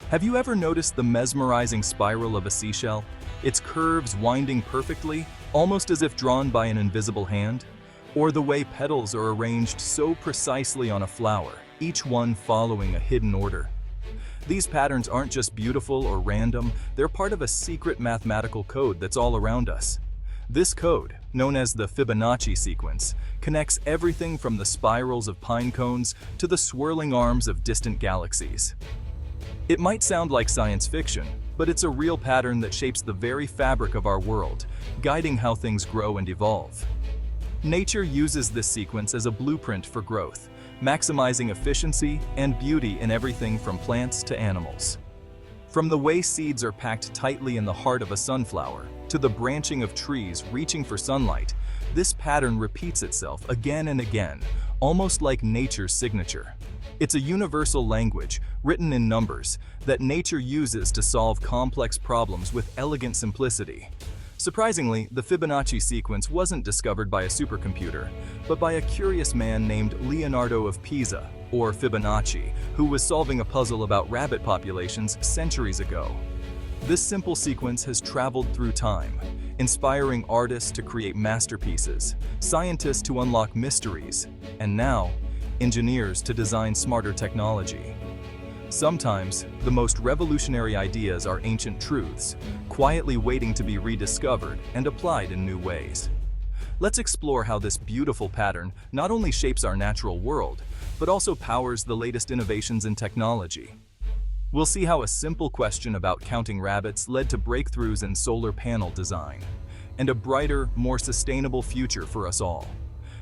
Have you ever noticed the mesmerizing spiral of a seashell? Its curves winding perfectly, almost as if drawn by an invisible hand? Or the way petals are arranged so precisely on a flower, each one following a hidden order? These patterns aren't just beautiful or random, they're part of a secret mathematical code that's all around us. This code, known as the Fibonacci sequence, connects everything from the spirals of pine cones to the swirling arms of distant galaxies. It might sound like science fiction, but it's a real pattern that shapes the very fabric of our world, guiding how things grow and evolve. Nature uses this sequence as a blueprint for growth, maximizing efficiency and beauty in everything from plants to animals. From the way seeds are packed tightly in the heart of a sunflower, to the branching of trees reaching for sunlight, this pattern repeats itself again and again, almost like nature's signature. It's a universal language, written in numbers, that nature uses to solve complex problems with elegant simplicity. Surprisingly, the Fibonacci sequence wasn't discovered by a supercomputer, but by a curious man named Leonardo of Pisa, or Fibonacci, who was solving a puzzle about rabbit populations centuries ago. This simple sequence has traveled through time, inspiring artists to create masterpieces, scientists to unlock mysteries, and now, engineers to design smarter technology. Sometimes, the most revolutionary ideas are ancient truths, quietly waiting to be rediscovered and applied in new ways. Let's explore how this beautiful pattern not only shapes our natural world, but also powers the latest innovations in technology. We'll see how a simple question about counting rabbits led to breakthroughs in solar panel design, and a brighter, more sustainable future for us all.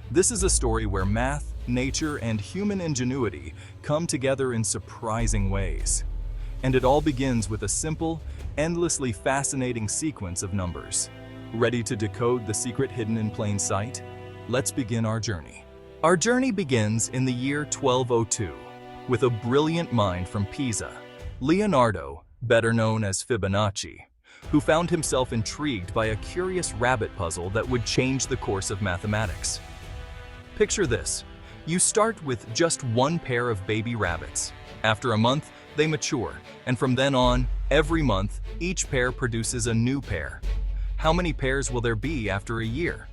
This is a story where math, nature, and human ingenuity come together in surprising ways. And it all begins with a simple, endlessly fascinating sequence of numbers. Ready to decode the secret hidden in plain sight? Let's begin our journey. Our journey begins in the year 1202, with a brilliant mind from Pisa, Leonardo, better known as Fibonacci, who found himself intrigued by a curious rabbit puzzle that would change the course of mathematics. Picture this. You start with just one pair of baby rabbits. After a month, they mature, and from then on, every month, each pair produces a new pair. How many pairs will there be after a year?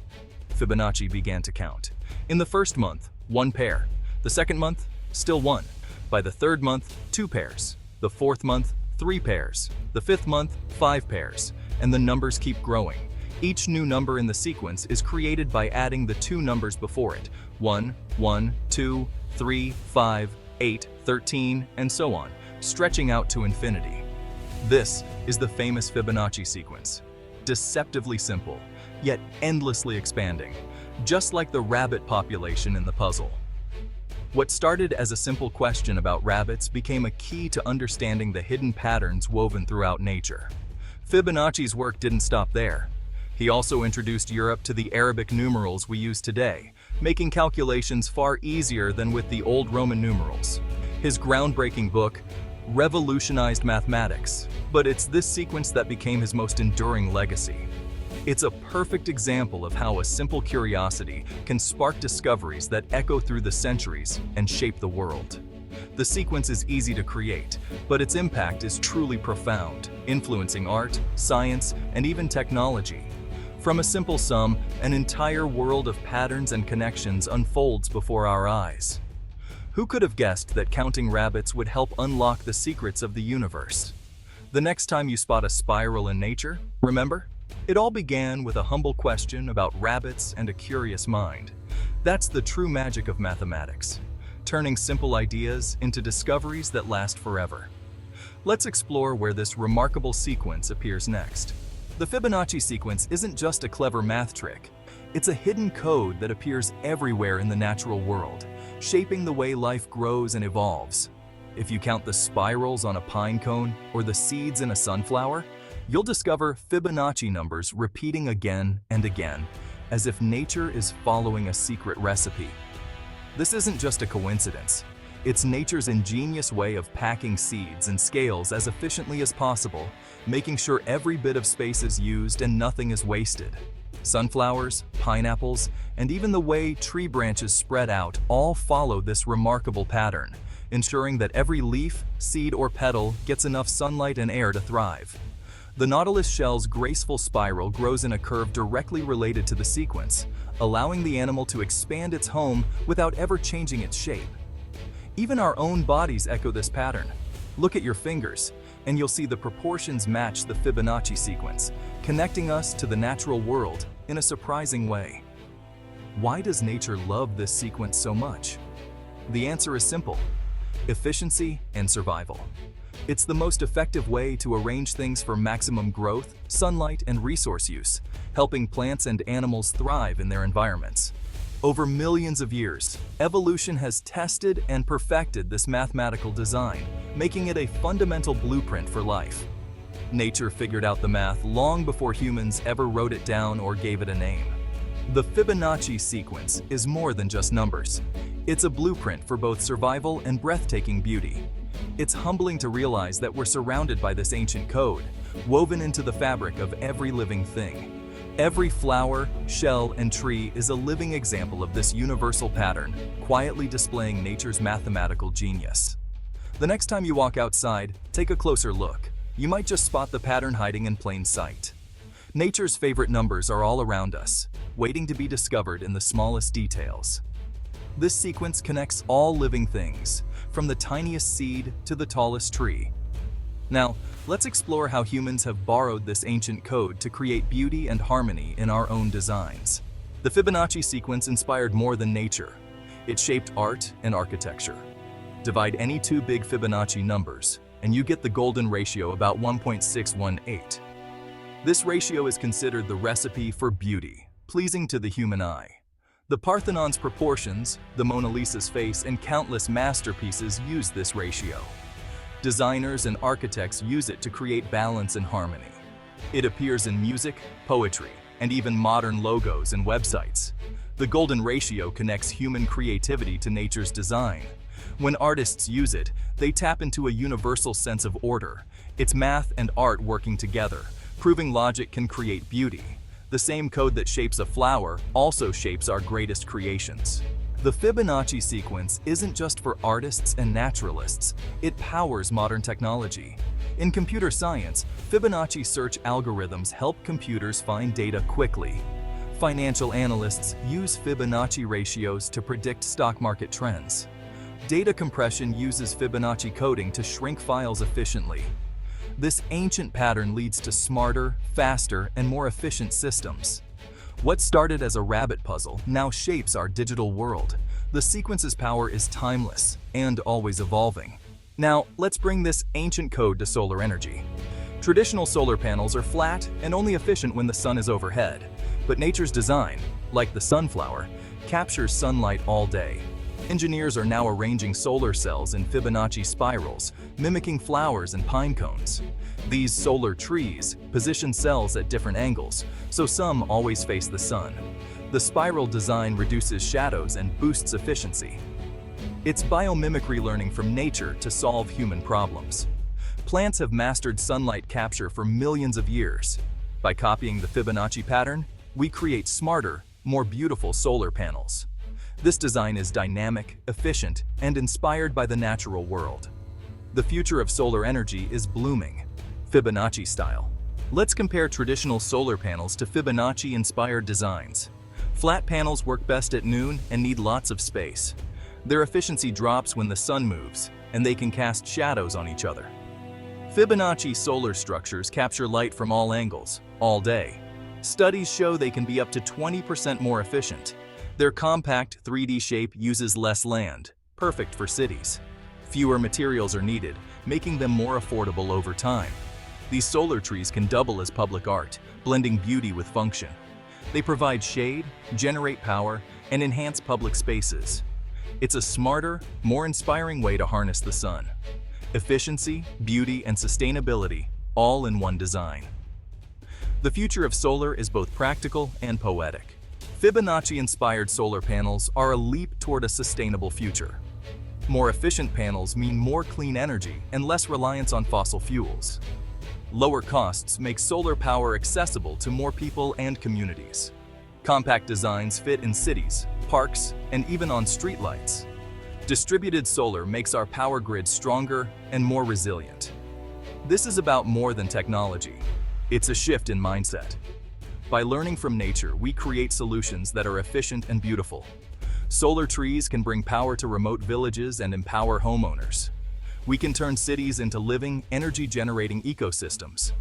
Fibonacci began to count. In the first month, one pair. The second month, still one. By the third month, two pairs. The fourth month, three pairs. The fifth month, five pairs. And the numbers keep growing. Each new number in the sequence is created by adding the two numbers before it. 1, 1, 2, 3, 5, 8, 13, and so on, stretching out to infinity. This is the famous Fibonacci sequence. Deceptively simple, yet endlessly expanding, just like the rabbit population in the puzzle. What started as a simple question about rabbits became a key to understanding the hidden patterns woven throughout nature. Fibonacci's work didn't stop there. He also introduced Europe to the Arabic numerals we use today, making calculations far easier than with the old Roman numerals. His groundbreaking book revolutionized mathematics, but it's this sequence that became his most enduring legacy. It's a perfect example of how a simple curiosity can spark discoveries that echo through the centuries and shape the world. The sequence is easy to create, but its impact is truly profound, influencing art, science, and even technology. From a simple sum, an entire world of patterns and connections unfolds before our eyes. Who could have guessed that counting rabbits would help unlock the secrets of the universe? The next time you spot a spiral in nature, remember? It all began with a humble question about rabbits and a curious mind. That's the true magic of mathematics, turning simple ideas into discoveries that last forever. Let's explore where this remarkable sequence appears next. The Fibonacci sequence isn't just a clever math trick. It's a hidden code that appears everywhere in the natural world, shaping the way life grows and evolves. If you count the spirals on a pine cone or the seeds in a sunflower, you'll discover Fibonacci numbers repeating again and again, as if nature is following a secret recipe. This isn't just a coincidence. It's nature's ingenious way of packing seeds and scales as efficiently as possible, making sure every bit of space is used and nothing is wasted. Sunflowers, pineapples, and even the way tree branches spread out all follow this remarkable pattern, ensuring that every leaf, seed, or petal gets enough sunlight and air to thrive. The nautilus shell's graceful spiral grows in a curve directly related to the sequence, allowing the animal to expand its home without ever changing its shape. Even our own bodies echo this pattern. Look at your fingers, and you'll see the proportions match the Fibonacci sequence, connecting us to the natural world in a surprising way. Why does nature love this sequence so much? The answer is simple: efficiency and survival. It's the most effective way to arrange things for maximum growth, sunlight, and resource use, helping plants and animals thrive in their environments. Over millions of years, evolution has tested and perfected this mathematical design, making it a fundamental blueprint for life. Nature figured out the math long before humans ever wrote it down or gave it a name. The Fibonacci sequence is more than just numbers. It's a blueprint for both survival and breathtaking beauty. It's humbling to realize that we're surrounded by this ancient code, woven into the fabric of every living thing. Every flower, shell, and tree is a living example of this universal pattern, quietly displaying nature's mathematical genius. The next time you walk outside, take a closer look. You might just spot the pattern hiding in plain sight. Nature's favorite numbers are all around us, waiting to be discovered in the smallest details. This sequence connects all living things, from the tiniest seed to the tallest tree. Now, let's explore how humans have borrowed this ancient code to create beauty and harmony in our own designs. The Fibonacci sequence inspired more than nature. It shaped art and architecture. Divide any two big Fibonacci numbers, and you get the golden ratio about 1.618. This ratio is considered the recipe for beauty, pleasing to the human eye. The Parthenon's proportions, the Mona Lisa's face, and countless masterpieces use this ratio. Designers and architects use it to create balance and harmony. It appears in music, poetry, and even modern logos and websites. The golden ratio connects human creativity to nature's design. When artists use it, they tap into a universal sense of order. It's math and art working together, proving logic can create beauty. The same code that shapes a flower also shapes our greatest creations. The Fibonacci sequence isn't just for artists and naturalists, it powers modern technology. In computer science, Fibonacci search algorithms help computers find data quickly. Financial analysts use Fibonacci ratios to predict stock market trends. Data compression uses Fibonacci coding to shrink files efficiently. This ancient pattern leads to smarter, faster, and more efficient systems. What started as a rabbit puzzle now shapes our digital world. The sequence's power is timeless and always evolving. Now, let's bring this ancient code to solar energy. Traditional solar panels are flat and only efficient when the sun is overhead. But nature's design, like the sunflower, captures sunlight all day. Engineers are now arranging solar cells in Fibonacci spirals, mimicking flowers and pine cones. These solar trees position cells at different angles, so some always face the sun. The spiral design reduces shadows and boosts efficiency. It's biomimicry learning from nature to solve human problems. Plants have mastered sunlight capture for millions of years. By copying the Fibonacci pattern, we create smarter, more beautiful solar panels. This design is dynamic, efficient, and inspired by the natural world. The future of solar energy is blooming, Fibonacci style. Let's compare traditional solar panels to Fibonacci-inspired designs. Flat panels work best at noon and need lots of space. Their efficiency drops when the sun moves, and they can cast shadows on each other. Fibonacci solar structures capture light from all angles, all day. Studies show they can be up to 20% more efficient. Their compact 3D shape uses less land, perfect for cities. Fewer materials are needed, making them more affordable over time. These solar trees can double as public art, blending beauty with function. They provide shade, generate power, and enhance public spaces. It's a smarter, more inspiring way to harness the sun. Efficiency, beauty, and sustainability, all in one design. The future of solar is both practical and poetic. Fibonacci-inspired solar panels are a leap toward a sustainable future. More efficient panels mean more clean energy and less reliance on fossil fuels. Lower costs make solar power accessible to more people and communities. Compact designs fit in cities, parks, and even on streetlights. Distributed solar makes our power grid stronger and more resilient. This is about more than technology. It's a shift in mindset. By learning from nature, we create solutions that are efficient and beautiful. Solar trees can bring power to remote villages and empower homeowners. We can turn cities into living, energy-generating ecosystems.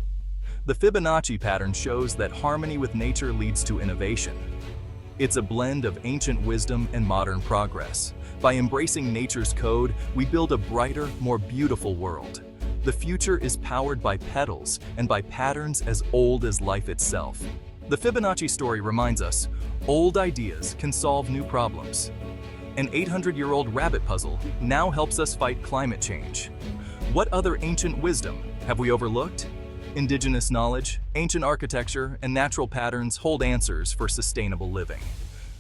The Fibonacci pattern shows that harmony with nature leads to innovation. It's a blend of ancient wisdom and modern progress. By embracing nature's code, we build a brighter, more beautiful world. The future is powered by petals and by patterns as old as life itself. The Fibonacci story reminds us, old ideas can solve new problems. An 800-year-old rabbit puzzle now helps us fight climate change. What other ancient wisdom have we overlooked? Indigenous knowledge, ancient architecture, and natural patterns hold answers for sustainable living.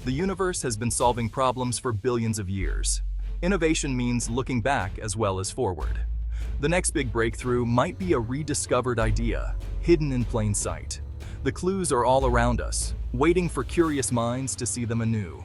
The universe has been solving problems for billions of years. Innovation means looking back as well as forward. The next big breakthrough might be a rediscovered idea, hidden in plain sight. The clues are all around us, waiting for curious minds to see them anew.